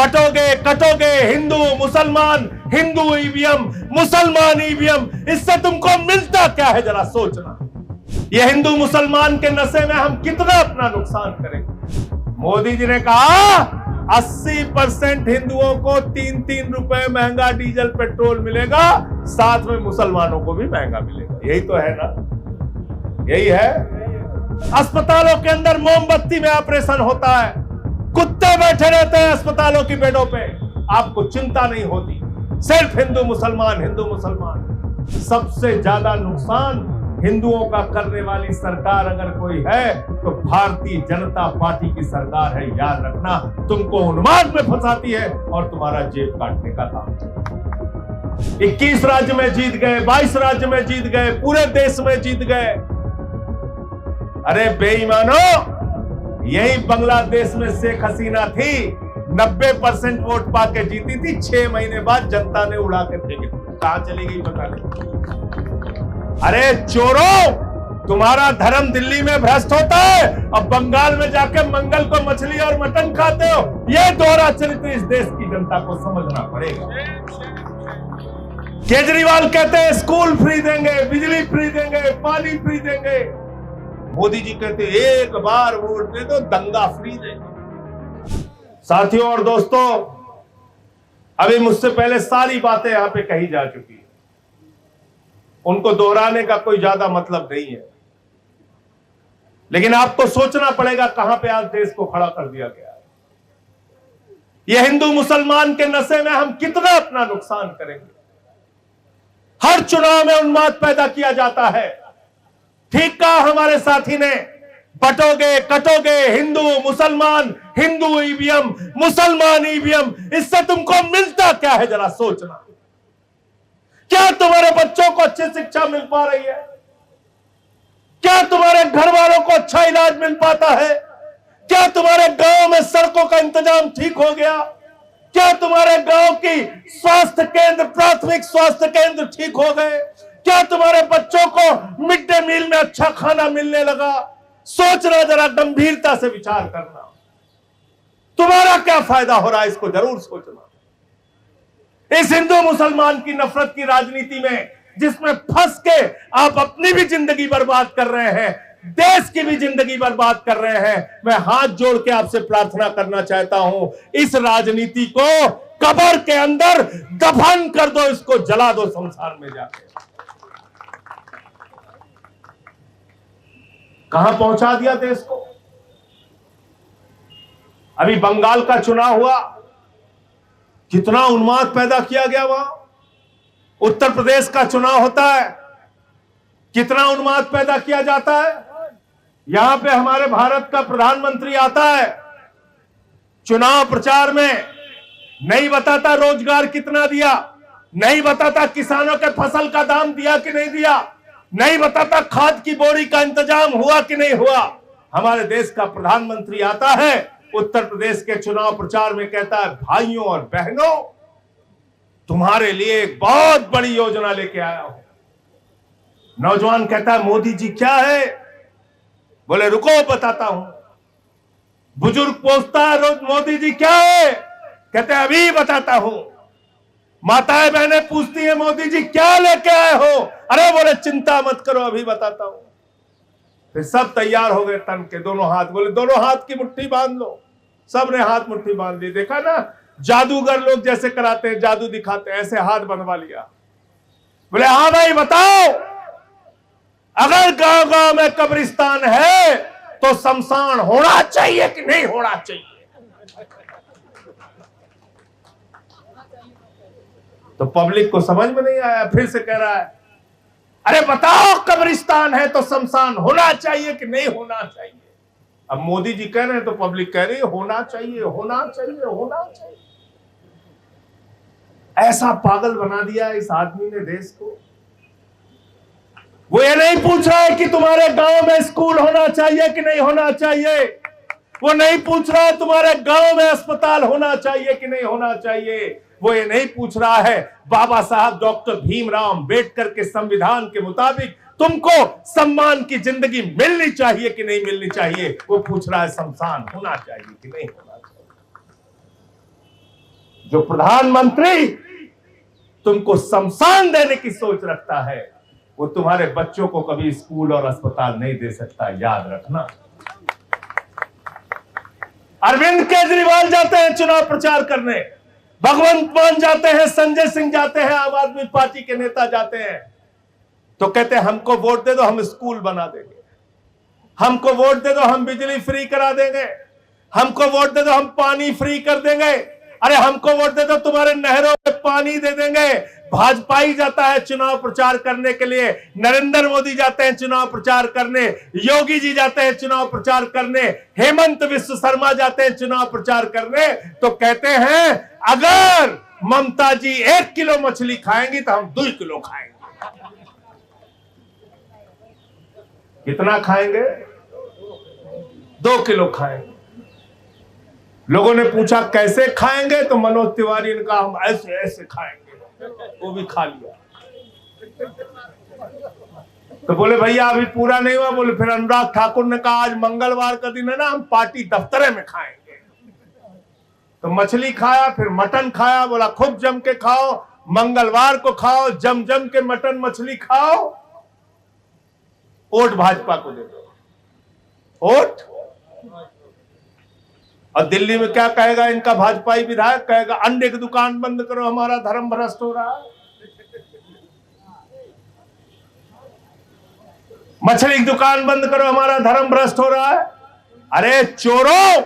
बटोगे कटोगे Hindu EVM, मुसलमान EVM, इससे तुमको मिलता क्या है जरा सोचना। ये हिंदू मुसलमान के नशे में हम कितना अपना नुकसान करेंगे। मोदी जी ने कहा 80% हिंदुओं को 3-3 रुपए महंगा डीजल पेट्रोल मिलेगा, साथ में मुसलमानों को भी महंगा मिलेगा। यही तो है ना, यही है। अस्पतालों के अंदर मोमबत्ती में ऑपरेशन होता है, कुत्ते बैठे रहते हैं अस्पतालों की बेडों पे, आपको चिंता नहीं होती। सिर्फ हिंदू मुसलमान। सबसे ज्यादा नुकसान हिंदुओं का करने वाली सरकार अगर कोई है तो भारतीय जनता पार्टी की सरकार है। याद रखना, तुमको उन्माद में फंसाती है और तुम्हारा जेब काटने का काम। 21 राज्य में जीत गए, 22 राज्य में जीत गए, पूरे देश में जीत गए। अरे बेईमानो, यही बांग्लादेश में शेख हसीना थी, 90% वोट पाके जीती थी, 6 महीने बाद जनता ने उड़ा के फेंक दी। कहां चली गई पता नहीं। अरे चोरों, तुम्हारा धर्म दिल्ली में भ्रष्ट होता है और बंगाल में जाके मंगल को मछली और मटन खाते हो। यह दोहरा चरित्र इस देश की जनता को समझना पड़ेगा। केजरीवाल कहते हैं स्कूल फ्री देंगे, बिजली फ्री देंगे, पानी फ्री देंगे। मोदी जी कहते एक बार वोट दे दो, दंगा फ्री देंगे। साथियों और दोस्तों, अभी मुझसे पहले सारी बातें यहां पे कही जा चुकी है, उनको दोहराने का कोई ज्यादा मतलब नहीं है। लेकिन आपको सोचना पड़ेगा कहां पे आज देश को खड़ा कर दिया गया है। यह हिंदू मुसलमान के नशे में हम कितना अपना नुकसान करेंगे। हर चुनाव में उन्माद पैदा किया जाता है। ठीक कहा हमारे साथी ने, बटोगे कटोगे हिंदू ईवीएम, मुसलमान ईवीएम, इससे तुमको मिलता क्या है जरा सोचना। क्या तुम्हारे बच्चों को अच्छी शिक्षा मिल पा रही है? क्या तुम्हारे घर वालों को अच्छा इलाज मिल पाता है? क्या तुम्हारे गांव में सड़कों का इंतजाम ठीक हो गया? क्या तुम्हारे गांव की स्वास्थ्य केंद्र, प्राथमिक स्वास्थ्य केंद्र ठीक हो गए? क्या तुम्हारे बच्चों को मिड डे मील में अच्छा खाना मिलने लगा? सोचना, जरा गंभीरता से विचार करना। तुम्हारा क्या फायदा हो रहा है, इसको जरूर सोचना। इस हिंदू मुसलमान की नफरत की राजनीति में, जिसमें फंस के आप अपनी भी जिंदगी बर्बाद कर रहे हैं, देश की भी जिंदगी बर्बाद कर रहे हैं, मैं हाथ जोड़ के आपसे प्रार्थना करना चाहता हूं, इस राजनीति को कब्र के अंदर दफन कर दो, इसको जला दो शमशान में जाके। कहां पहुंचा दिया देश को। अभी बंगाल का चुनाव हुआ, कितना उन्माद पैदा किया गया वहां। उत्तर प्रदेश का चुनाव होता है, कितना उन्माद पैदा किया जाता है। यहां पे हमारे भारत का प्रधानमंत्री आता है, चुनाव प्रचार में नहीं बताता रोजगार कितना दिया, नहीं बताता किसानों के फसल का दाम दिया कि नहीं दिया, नहीं बताता खाद की बोरी का इंतजाम हुआ कि नहीं हुआ। हमारे देश का प्रधानमंत्री आता है, उत्तर प्रदेश के चुनाव प्रचार में कहता है, भाइयों और बहनों, तुम्हारे लिए एक बहुत बड़ी योजना लेके आया हूं। नौजवान कहता है, मोदी जी क्या है? बोले रुको बताता हूं। बुजुर्ग पूछता है, मोदी जी क्या है? कहते हैं अभी बताता हूं। माताएं बहनें पूछती हैं, मोदी जी क्या लेके आए हो? अरे बोले चिंता मत करो, अभी बताता हूं। फिर सब तैयार हो गए तन के, दोनों हाथ, बोले दोनों हाथ की मुट्ठी बांध लो। सब ने हाथ मुट्ठी बांध ली। देखा ना, जादूगर लोग जैसे कराते हैं, जादू दिखाते हैं, ऐसे हाथ बनवा लिया। बोले हाँ भाई बताओ, अगर गांव गांव में कब्रिस्तान है तो शमशान होना चाहिए कि नहीं होना चाहिए? तो पब्लिक को समझ में नहीं आया, फिर से कह रहा है, अरे बताओ कब्रिस्तान है तो शमशान होना चाहिए कि नहीं होना चाहिए? अब मोदी जी कह रहे हैं तो पब्लिक कह रही है होना चाहिए, होना चाहिए, होना चाहिए। ऐसा पागल बना दिया इस आदमी ने देश को। वो ये नहीं पूछ रहा है कि तुम्हारे गांव में स्कूल होना चाहिए कि नहीं होना चाहिए, वो नहीं पूछ रहा है तुम्हारे गांव में अस्पताल होना चाहिए कि नहीं होना चाहिए, वो ये नहीं पूछ रहा है बाबा साहब डॉक्टर भीमराव अंबेडकर के संविधान के मुताबिक तुमको सम्मान की जिंदगी मिलनी चाहिए कि नहीं मिलनी चाहिए, वो पूछ रहा है शमशान होना चाहिए कि नहीं होना चाहिए। जो प्रधानमंत्री तुमको शमशान देने की सोच रखता है, वो तुम्हारे बच्चों को कभी स्कूल और अस्पताल नहीं दे सकता, याद रखना। अरविंद केजरीवाल जाते हैं चुनाव प्रचार करने, भगवंत मान जाते हैं, संजय सिंह जाते हैं, आम आदमी पार्टी के नेता जाते हैं, तो कहते हैं हमको वोट दे दो, हम स्कूल बना देंगे, हमको वोट दे दो, हम बिजली फ्री करा देंगे, हमको वोट दे दो, हम पानी फ्री कर देंगे, अरे हमको वोट दे दो, तुम्हारे नहरों में पानी दे देंगे। भाजपा ही जाता है चुनाव प्रचार करने के लिए, नरेंद्र मोदी जाते हैं चुनाव प्रचार करने, योगी जी जाते हैं चुनाव प्रचार करने, हेमंत विश्व शर्मा जाते हैं चुनाव प्रचार करने, तो कहते हैं अगर ममता जी 1 किलो मछली खाएंगी तो हम 2 किलो खाएंगे। कितना खाएंगे? 2 किलो खाएंगे। लोगों ने पूछा कैसे खाएंगे, तो मनोज तिवारी ने कहा हम ऐसे ऐसे खाएंगे, वो भी खा लिया। तो बोले भैया अभी पूरा नहीं हुआ, बोले फिर अनुराग ठाकुर ने कहा आज मंगलवार का दिन है ना, हम पार्टी दफ्तरे में खाएंगे। तो मछली खाया, फिर मटन खाया, बोला खूब जम के खाओ, मंगलवार को खाओ, जम जम के मटन मछली खाओ, वोट भाजपा को दे दो, वोट। और दिल्ली में क्या कहेगा इनका भाजपाई विधायक? कहेगा अंडे की दुकान बंद करो, हमारा धर्म भ्रष्ट हो रहा है, मछली की दुकान बंद करो, हमारा धर्म भ्रष्ट हो रहा है। अरे चोरों,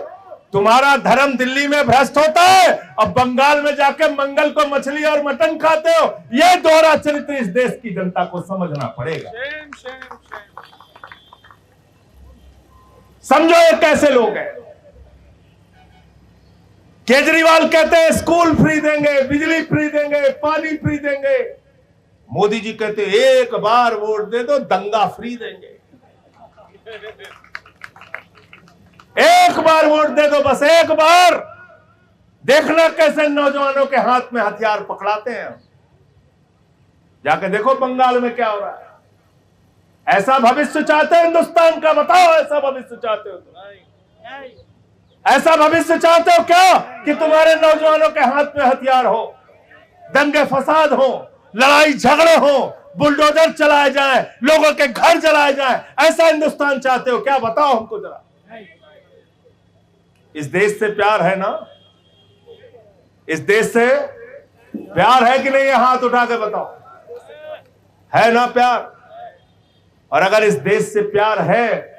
तुम्हारा धर्म दिल्ली में भ्रष्ट होता है और बंगाल में जाके मंगल को मछली और मटन खाते हो। यह दोहरा चरित्र इस देश की जनता को समझना पड़ेगा। समझो ये कैसे लोग हैं। केजरीवाल कहते हैं स्कूल फ्री देंगे, बिजली फ्री देंगे, पानी फ्री देंगे। मोदी जी कहते हैं एक बार वोट दे दो, दंगा फ्री देंगे। एक बार वोट दे दो, बस एक बार, देखना कैसे नौजवानों के हाथ में हथियार पकड़ाते हैं। जाके देखो बंगाल में क्या हो रहा है। ऐसा भविष्य चाहते हो हिंदुस्तान का? बताओ ऐसा भविष्य चाहते हो तो? ऐसा भविष्य चाहते हो क्या कि तुम्हारे नौजवानों के हाथ में हथियार हो, दंगे फसाद हो, लड़ाई झगड़े हो, बुलडोजर चलाए जाए, लोगों के घर जलाए जाए? ऐसा हिंदुस्तान चाहते हो क्या? बताओ हमको जरा। इस देश से प्यार है ना? इस देश से प्यार है कि नहीं? हाथ उठा के बताओ, है ना प्यार? और अगर इस देश से प्यार है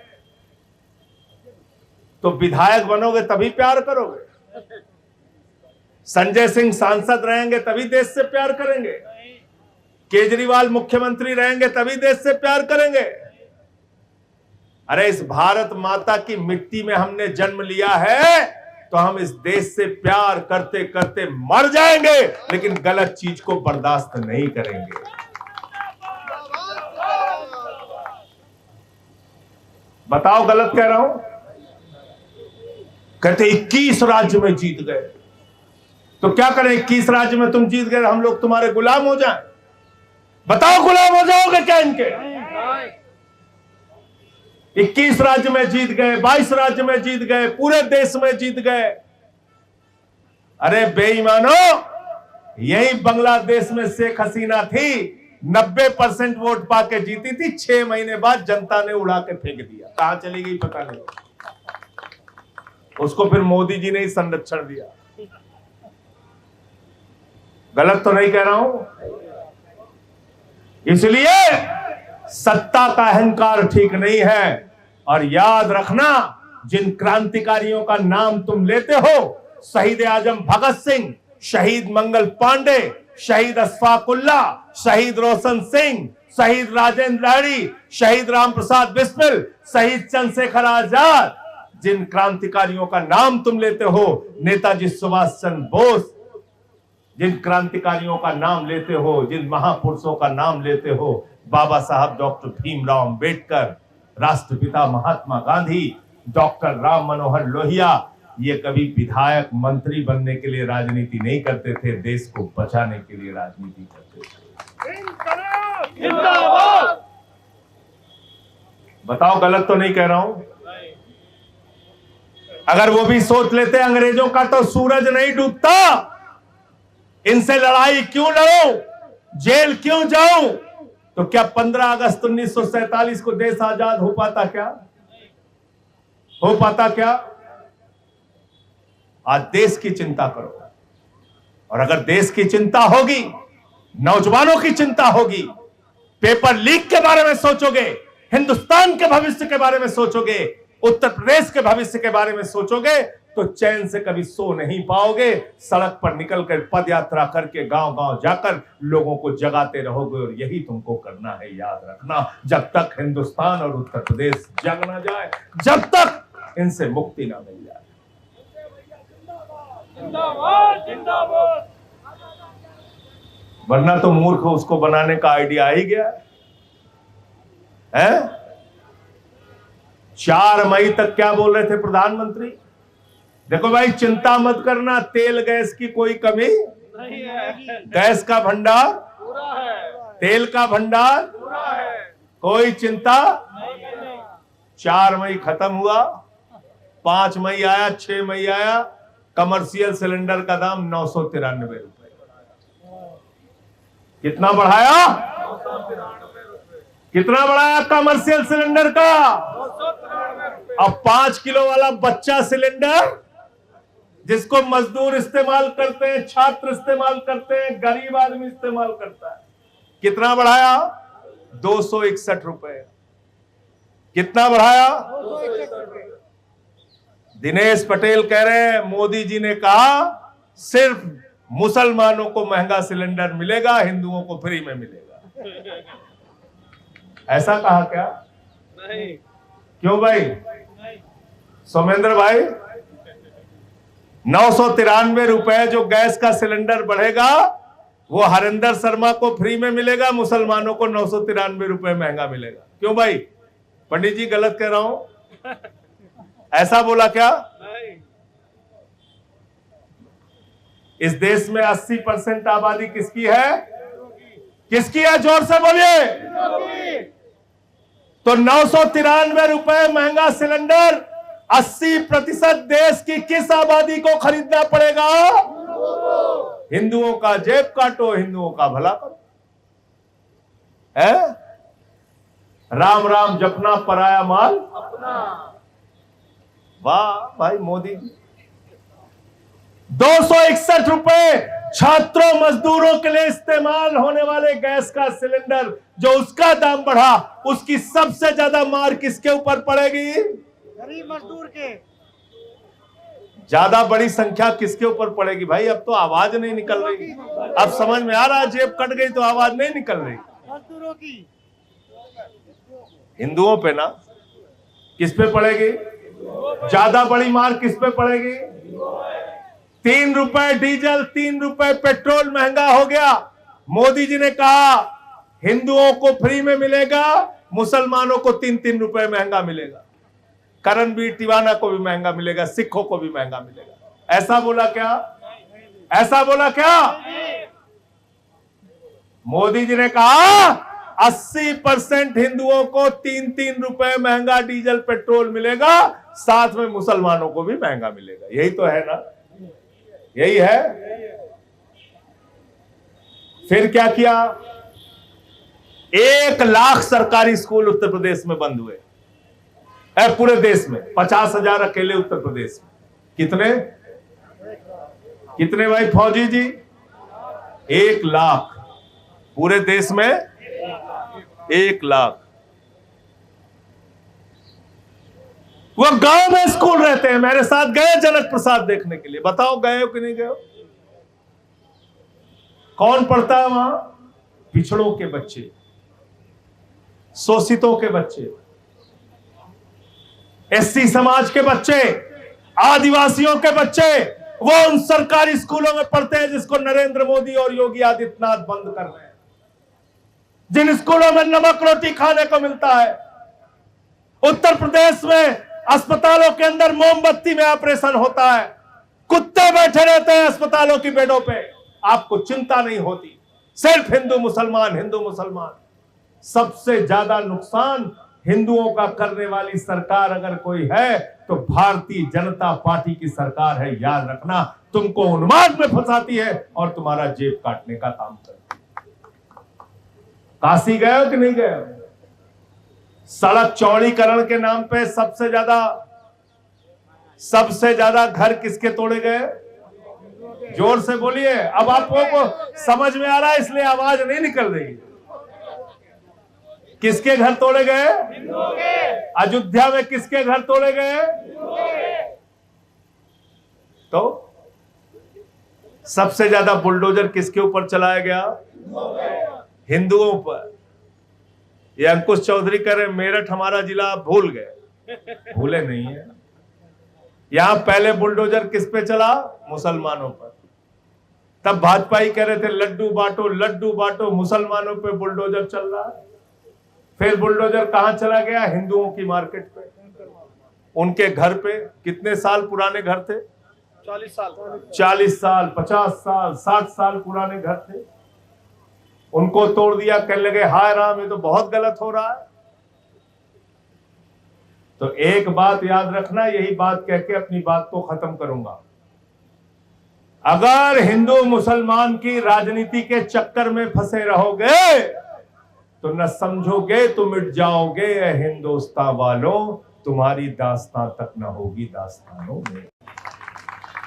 तो विधायक बनोगे तभी प्यार करोगे, संजय सिंह सांसद रहेंगे तभी देश से प्यार करेंगे, केजरीवाल मुख्यमंत्री रहेंगे तभी देश से प्यार करेंगे। अरे इस भारत माता की मिट्टी में हमने जन्म लिया है तो हम इस देश से प्यार करते करते मर जाएंगे, लेकिन गलत चीज को बर्दाश्त नहीं करेंगे। बताओ गलत कह रहा हूं? कहते 21 राज्य में जीत गए, तो क्या करें? 21 राज्य में तुम जीत गए, हम लोग तुम्हारे गुलाम हो जाएं? बताओ गुलाम हो जाओगे क्या इनके? 21 राज्य में जीत गए, 22 राज्य में जीत गए, पूरे देश में जीत गए। अरे बेईमानो, यही बांग्लादेश में शेख हसीना थी, 90% वोट पाके जीती थी, 6 महीने बाद जनता ने उड़ा के फेंक दिया। कहां चली गई पता नहीं, उसको फिर मोदी जी ने ही संरक्षण दिया। गलत तो नहीं कह रहा हूं? इसलिए सत्ता का अहंकार ठीक नहीं है। और याद रखना, जिन क्रांतिकारियों का नाम तुम लेते हो, शहीद आजम भगत सिंह, शहीद मंगल पांडे, शहीद अशफाक उल्लाह, शहीद रोशन सिंह, शहीद राजेंद्र लहरी, शहीद राम प्रसाद बिस्मिल, शहीद चंद्रशेखर आजाद, जिन क्रांतिकारियों का नाम तुम लेते हो, नेताजी सुभाष चंद्र बोस, जिन क्रांतिकारियों का नाम लेते हो, जिन महापुरुषों का नाम लेते हो, बाबा साहब डॉक्टर भीमराव अंबेडकर, राष्ट्रपिता महात्मा गांधी, डॉक्टर राम मनोहर लोहिया, ये कभी विधायक मंत्री बनने के लिए राजनीति नहीं करते थे, देश को बचाने के लिए राजनीति करते थे। बताओ गलत तो नहीं कह रहा हूं? अगर वो भी सोच लेते अंग्रेजों का तो सूरज नहीं डूबता, इनसे लड़ाई क्यों लड़ूं, जेल क्यों जाऊं? तो क्या 15 अगस्त 1947 को देश आजाद हो पाता क्या? हो पाता क्या? आज देश की चिंता करो, और अगर देश की चिंता होगी, नौजवानों की चिंता होगी, पेपर लीक के बारे में सोचोगे, हिंदुस्तान के भविष्य के बारे में सोचोगे, उत्तर प्रदेश के भविष्य के बारे में सोचोगे, तो चैन से कभी सो नहीं पाओगे। सड़क पर निकलकर पद यात्रा करके गांव गांव जाकर लोगों को जगाते रहोगे, और यही तुमको करना है। याद रखना, जब तक हिंदुस्तान और उत्तर प्रदेश जग ना जाए, जब तक इनसे मुक्ति ना मिल जाए। जिंदाबाद जिंदाबाद। वरना तो मूर्ख उसको बनाने का आइडिया आ ही गया है। 4 मई तक क्या बोल रहे थे प्रधानमंत्री? देखो भाई, चिंता मत करना, तेल गैस की कोई कमी नहीं है, गैस का भंडार पूरा है, तेल का भंडार पूरा है, कोई चिंता। नहीं। 4 मई खत्म हुआ, 5 मई आया, 6 मई आया, कमर्शियल सिलेंडर का दाम 993 रुपए। कितना बढ़ाया? कितना बढ़ाया कमर्शियल सिलेंडर का? 293 रुपए। अब 5 किलो वाला बच्चा सिलेंडर, जिसको मजदूर इस्तेमाल करते हैं, छात्र इस्तेमाल करते हैं, गरीब आदमी इस्तेमाल करता है, कितना बढ़ाया? 261 रुपए। कितना बढ़ाया? 261 रुपए। दिनेश पटेल कह रहे हैं मोदी जी ने कहा सिर्फ मुसलमानों को महंगा सिलेंडर मिलेगा, हिंदुओं को फ्री में मिलेगा। ऐसा कहा क्या? नहीं। क्यों भाई? नहीं। सोमेंद्र भाई, 993 रुपए जो गैस का सिलेंडर बढ़ेगा, वो हरिंदर शर्मा को फ्री में मिलेगा, मुसलमानों को 993 रुपए महंगा मिलेगा। क्यों भाई? पंडित जी गलत कह रहा हूं? ऐसा बोला क्या? नहीं। इस देश में 80% आबादी किसकी है? किसकी है? जोर से बोलिए। तो 993 रुपए महंगा सिलेंडर 80% देश की किस आबादी को खरीदना पड़ेगा? हिंदुओं का जेब काटो, हिंदुओं का भला करो। है? राम राम जपना, पराया माल अपना। वाह भाई मोदी। 261 रुपए छात्रों मजदूरों के लिए इस्तेमाल होने वाले गैस का सिलेंडर, जो उसका दाम बढ़ा, उसकी सबसे ज्यादा मार किसके ऊपर पड़ेगी? गरीब मजदूर के। ज्यादा बड़ी संख्या किसके ऊपर पड़ेगी? भाई अब तो आवाज नहीं निकल रही। अब समझ में आ रहा है, जेब कट गई तो आवाज नहीं निकल रही। मजदूरों की। हिंदुओं पे ना, किस पे पड़ेगी ज्यादा बड़ी मार? किस पे पड़ेगी? 3 रुपए डीजल, 3 रुपए पेट्रोल महंगा हो गया। मोदी जी ने कहा हिंदुओं को फ्री में मिलेगा, मुसलमानों को 3-3 रुपए महंगा मिलेगा, करणवीर टिवाना को भी महंगा मिलेगा, सिखों को भी महंगा मिलेगा। ऐसा बोला क्या? ऐसा बोला क्या? मोदी जी ने कहा 80% हिंदुओं को 3-3 रुपए महंगा डीजल पेट्रोल मिलेगा, साथ में मुसलमानों को भी महंगा मिलेगा। यही तो है ना? यही है। फिर क्या किया? 1 लाख सरकारी स्कूल उत्तर प्रदेश में बंद हुए। पूरे देश में 50,000 अकेले उत्तर प्रदेश में। कितने कितने भाई फौजी जी? 1 लाख पूरे देश में। 1 लाख। वो गांव में स्कूल रहते हैं। मेरे साथ गए जनक प्रसाद देखने के लिए। बताओ गए हो कि नहीं गए हो? कौन पढ़ता है वहां? पिछड़ों के बच्चे, शोषितों के बच्चे, एससी समाज के बच्चे, आदिवासियों के बच्चे, वो उन सरकारी स्कूलों में पढ़ते हैं जिसको नरेंद्र मोदी और योगी आदित्यनाथ बंद कर रहे हैं। जिन स्कूलों में नमक रोटी खाने को मिलता है। उत्तर प्रदेश में अस्पतालों के अंदर मोमबत्ती में ऑपरेशन होता है, कुत्ते बैठे रहते हैं अस्पतालों की बेडों पे, आपको चिंता नहीं होती। सिर्फ हिंदू मुसलमान, हिंदू मुसलमान। सबसे ज्यादा नुकसान हिंदुओं का करने वाली सरकार अगर कोई है तो भारतीय जनता पार्टी की सरकार है। याद रखना, तुमको उन्माद में फंसाती है और तुम्हारा जेब काटने का काम करती है। काशी गए हो कि नहीं गए हो? सड़क चौड़ीकरण के नाम पे सबसे ज्यादा घर किसके तोड़े गए? जोर से बोलिए, अब आपको को समझ में आ रहा है, इसलिए आवाज नहीं निकल रही। किसके घर तोड़े गए? अयोध्या में किसके घर तोड़े गए? तो सबसे ज्यादा बुलडोजर किसके ऊपर चलाया गया? हिंदुओं पर। ये अंकुश चौधरी कह रहे मेरठ हमारा जिला भूल गए। भूले नहीं है। यहां पहले बुलडोजर किस पे चला? मुसलमानों पर। तब भाजपा ही कह रहे थे लड्डू बांटो, मुसलमानों पे बुलडोजर चल रहा है। फिर बुलडोजर कहां चला गया? हिंदुओं की मार्केट पे, उनके घर पे। कितने साल पुराने घर थे? 40 साल 40 साल, 50 साल, 60 साल पुराने घर थे। उनको तोड़ दिया। कहने लगे हाय राम, ये तो बहुत गलत हो रहा है। तो एक बात याद रखना, यही बात कह के अपनी बात को खत्म करूंगा। अगर हिंदू मुसलमान की राजनीति के चक्कर में फंसे रहोगे तो न समझोगे तो मिट जाओगे। हिंदुस्तान वालों, तुम्हारी दास्तां तक न होगी दास्तानों में।